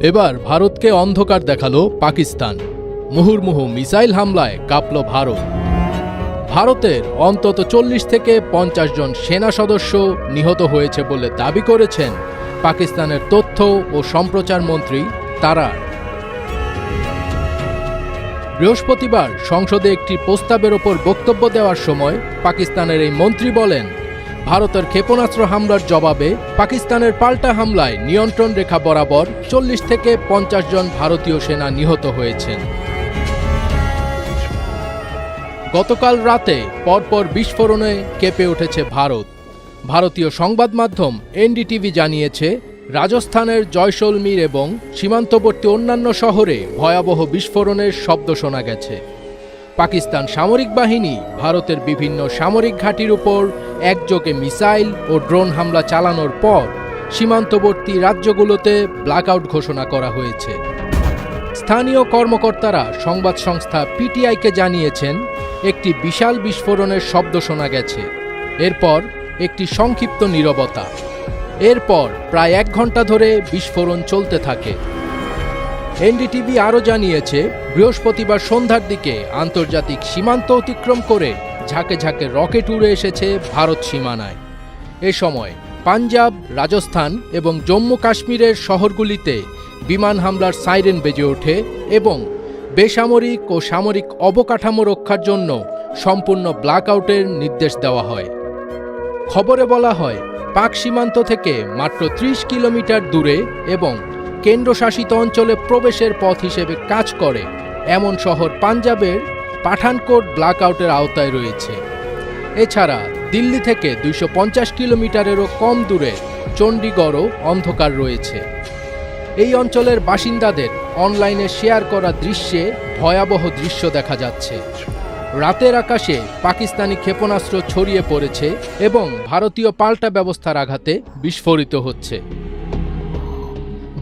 এবার ভারতকে অন্ধকার দেখালো পাকিস্তান। মুহুর্মুহু মিসাইল হামলায় কাঁপল ভারত। ভারতের অন্তত 40 থেকে 50 জন সেনা সদস্য নিহত হয়েছে বলে দাবি করেছেন পাকিস্তানের তথ্য ও সম্প্রচার মন্ত্রী তারার। বৃহস্পতিবার সংসদে একটি প্রস্তাবের ওপর বক্তব্য দেওয়ার সময় পাকিস্তানের এই মন্ত্রী বলেন, ভারতের ক্ষেপণাস্ত্র হামলার জবাবে পাকিস্তানের পাল্টা হামলায় নিয়ন্ত্রণ রেখা বরাবর 40 থেকে 50 জন ভারতীয় সেনা নিহত হয়েছেন। গতকাল রাতে পরপর বিস্ফোরণে কেঁপে উঠেছে ভারত। ভারতীয় সংবাদ মাধ্যম এনডিটিভি জানিয়েছে, রাজস্থানের জয়সলমীর এবং সীমান্তবর্তী অন্যান্য শহরে ভয়াবহ বিস্ফোরণের শব্দ শোনা গেছে। পাকিস্তান সামরিক বাহিনী ভারতের বিভিন্ন সামরিক ঘাঁটির উপর একযোগে মিসাইল ও ড্রোন হামলা চালানোর পর সীমান্তবর্তী রাজ্যগুলোতে ব্ল্যাকআউট ঘোষণা করা হয়েছে। স্থানীয় কর্মকর্তারা সংবাদ সংস্থা পিটিআইকে জানিয়েছেন, একটি বিশাল বিস্ফোরণের শব্দ শোনা গেছে। এরপর একটি সংক্ষিপ্ত নীরবতা। এরপর প্রায় 1 ঘন্টা ধরে বিস্ফোরণ চলতে থাকে। এনডিটিভি আরও জানিয়েছে, বৃহস্পতিবার সন্ধ্যার দিকে আন্তর্জাতিক সীমান্ত অতিক্রম করে ঝাঁকে ঝাঁকে রকেট উড়ে এসেছে ভারত সীমানায়। এ সময় পাঞ্জাব, রাজস্থান এবং জম্মু কাশ্মীরের শহরগুলিতে বিমান হামলার সাইরেন বেজে ওঠে এবং বেসামরিক ও সামরিক অবকাঠামো রক্ষার জন্য সম্পূর্ণ ব্ল্যাকআউটের নির্দেশ দেওয়া হয়। খবরে বলা হয়, পাক সীমান্ত থেকে মাত্র 30 কিলোমিটার দূরে এবং কেন্দ্রশাসিত অঞ্চলে প্রবেশের পথ হিসেবে কাজ করে এমন শহর পাঞ্জাবের পাঠানকোট ব্ল্যাকআউটের আওতায় রয়েছে। এছাড়া দিল্লি থেকে 250 কিলোমিটারেরও কম দূরে চণ্ডীগড়ও অন্ধকার রয়েছে। এই অঞ্চলের বাসিন্দাদের অনলাইনে শেয়ার করা দৃশ্যে ভয়াবহ দৃশ্য দেখা যাচ্ছে। রাতের আকাশে পাকিস্তানি ক্ষেপণাস্ত্র ছড়িয়ে পড়েছে এবং ভারতীয় পাল্টা ব্যবস্থার আঘাতে বিস্ফোরিত হচ্ছে।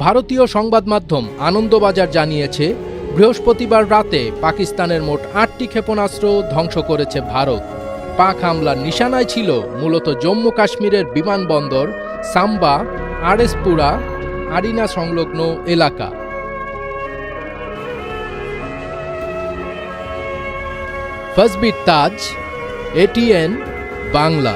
ভারতীয় সংবাদ মাধ্যম আনন্দবাজার জানিয়েছে, বৃহস্পতিবার রাতে পাকিস্তানের মোট 8টি ক্ষেপণাস্ত্র ধ্বংস করেছে ভারত। পাক হামলার নিশানায় ছিল মূলত জম্মু কাশ্মীরের বিমানবন্দর, সাম্বা, আরএসপুরা, আরিনা সংলগ্ন এলাকা। ফজবির তাজ, এটিএন বাংলা।